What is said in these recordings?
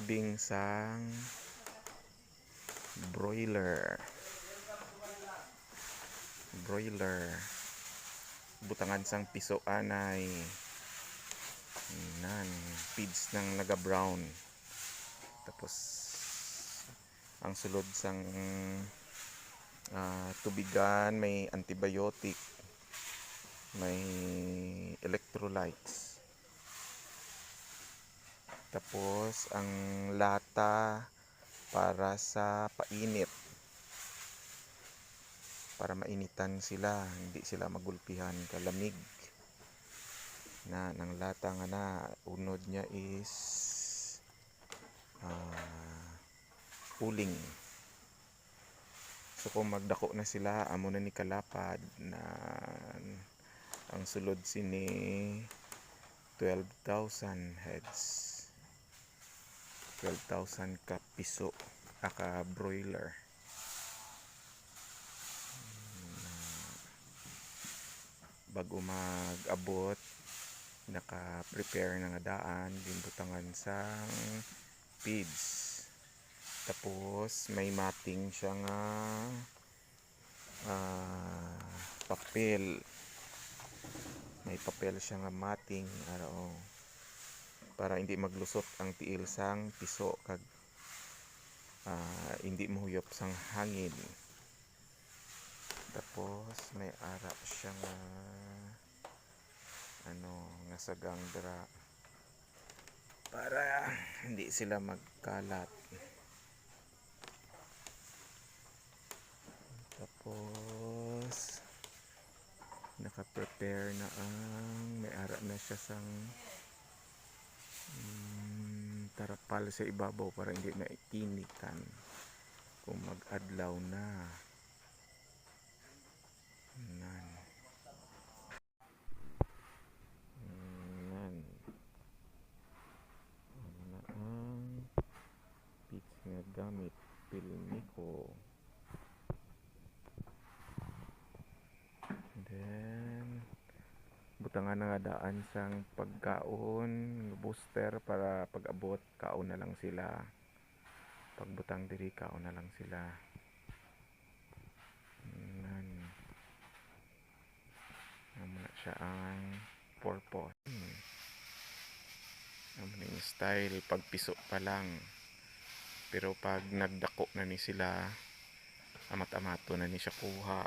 loading sang broiler butangan sang piso anay nan feeds ng naga brown. Tapos ang sulod sang tubigan may antibiotic, may electrolytes. Tapos ang lata para sa painit, para mainitan sila, hindi sila magulpihan kalamig na ng lata nga na. Unod niya is uling. So kung magdako na sila, amo na ni kalapad na ang sulod sini 12,000 heads, 12,000 ka piso aka broiler. Bago mag-abot, naka-prepare na nga daan, ginbutangan sang feeds. Tapos may mating siya nga papel. May papel siya nga mating para hindi maglusot ang tiil sang piso kag hindi mahuyop sang hangin. Tapos may ara siya nga nga sagang dira para hindi sila magkalat. Tapos naka-prepare na may ara na siya sang tarapal sa ibabaw para hindi na ikinikan kung mag-adlaw na. Nan. Na ang pitch nga gamit pilmiko. Then butangan na nga daan sang pagkaon, booster para pag-abot kaon na lang sila. Pagbutang diri kaon na lang sila. Naman siya ang purpose. Naman yung style pagpiso pa lang. Pero pag nagdako na ni sila, amat-amato na ni siya kuha.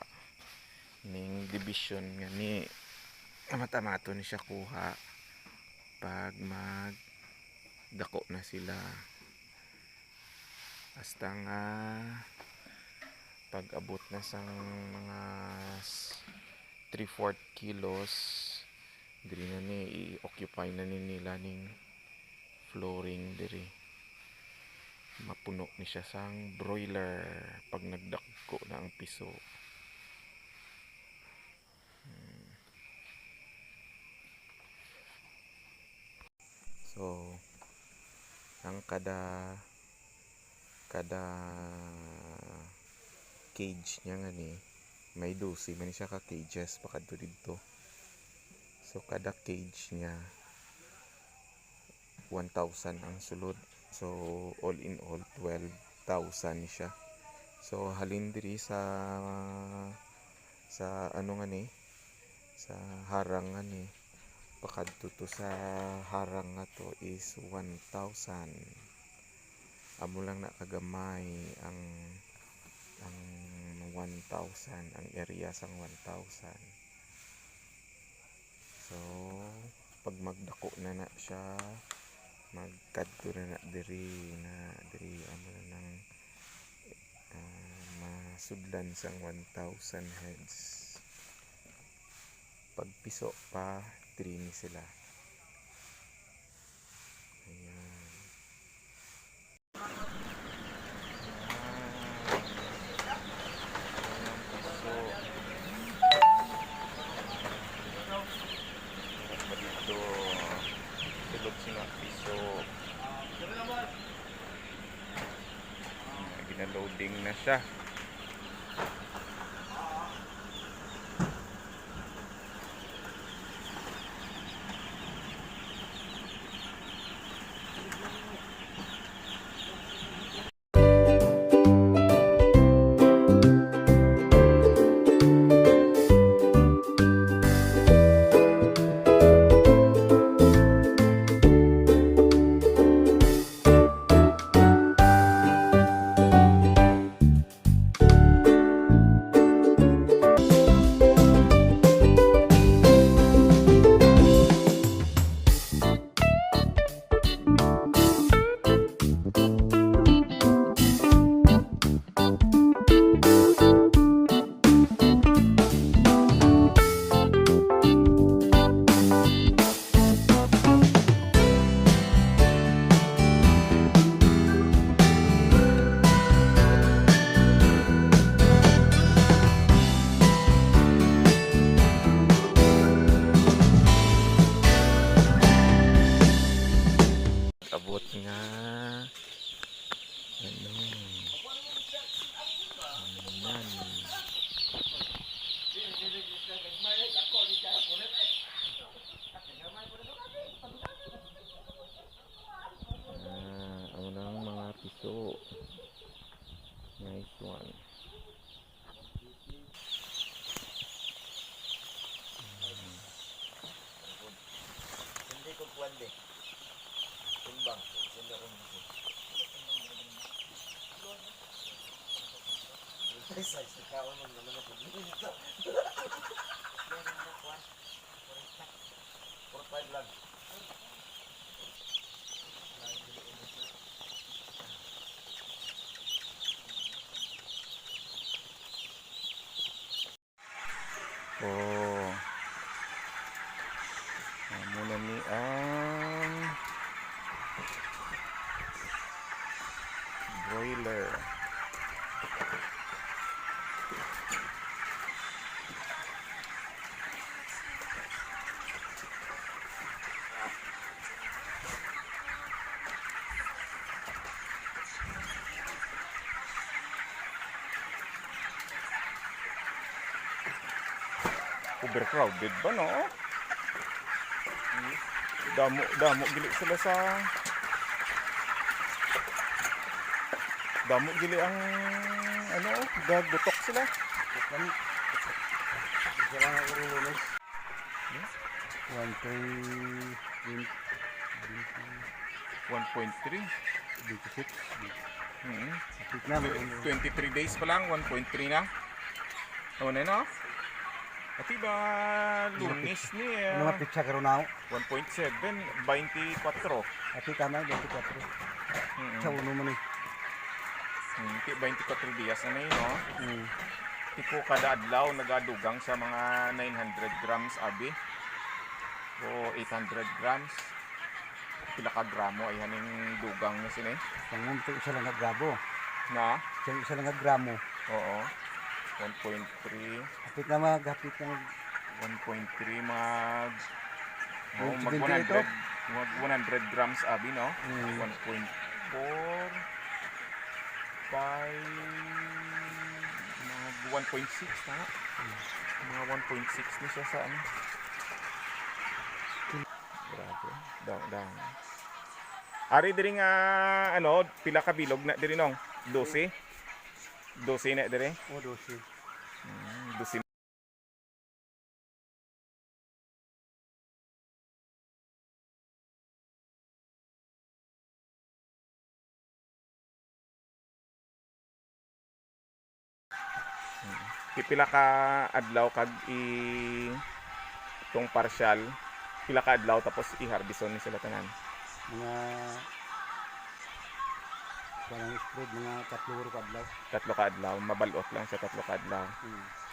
Ning division nga ni amat-amato ni siya kuha pag magdako na sila. Hasta nga pag abot na sang mga 3/4 kilos, diri na ni i-occupy na ni nila ning flooring diri. Mapuno ni siya sang broiler pag nagdako na ang piso. So ang kada cage niya nga ni may 12 man siya ka cages pakadto didto. So kada cage niya 1,000 ang sulod. So all in all 12,000 siya. So halin diri sa nga ni sa harang nga ni pakadto to sa harang nga to is 1,000. Amo lang na kagamay ang 1,000, ang area sang 1,000. So pag magdako na siya, magkadto na diri amo na nang masudlan sang 1,000 heads. Pag piso pa 3 ni sila. Ayan. Sulod sila piso. Ginaloading na siya. nga ano ayan. Ang ng mga piso. Nice one. Hindi ko pwede. Timbang. Sino ko dito. Size na kaon mo naman ako dito. 4-5 lang. Oh. Muna ni ang broiler. Overcrowded ba no? Damo gili sila sa damo gili ang ano, gagbutok sila. Kami. Sila nga urulos. 1.3 1.3. 26. Mm. Kapit na. 23 days pa lang, 1.3 na. Ano na no? Ati ba lunis ni Ano nga pizza karon na 1.7, 24. Ati tama 24. Sa uno man eh. 24 días na yun, no? Mm. Tipo kada adlaw nagadugang sa mga 900 grams abi o 800 grams. Pila ka gramo ay haning dugang na sini. Tangon to isa lang nga gramo. Na? Isa lang nga gramo. Oo. 1.3. Kapit na magapit na 1.3 mag oh, mag 20 100 mag 100 grams abi, no? Mm. 1.4 5 mga 1.6 na. Mga 1.6 ni siya sa ano. Grabe. Dang. Ari diri nga ano, pila ka bilog na diri nong? 12. 12 na diri. o 12. 12. Pila ka adlaw kag itong partial, pila ka adlaw tapos i-harveston ni sila tanan. Mga walang spread mga 3 ka adlaw. 3 ka adlaw, mabalot lang sa 3 ka adlaw. Mm.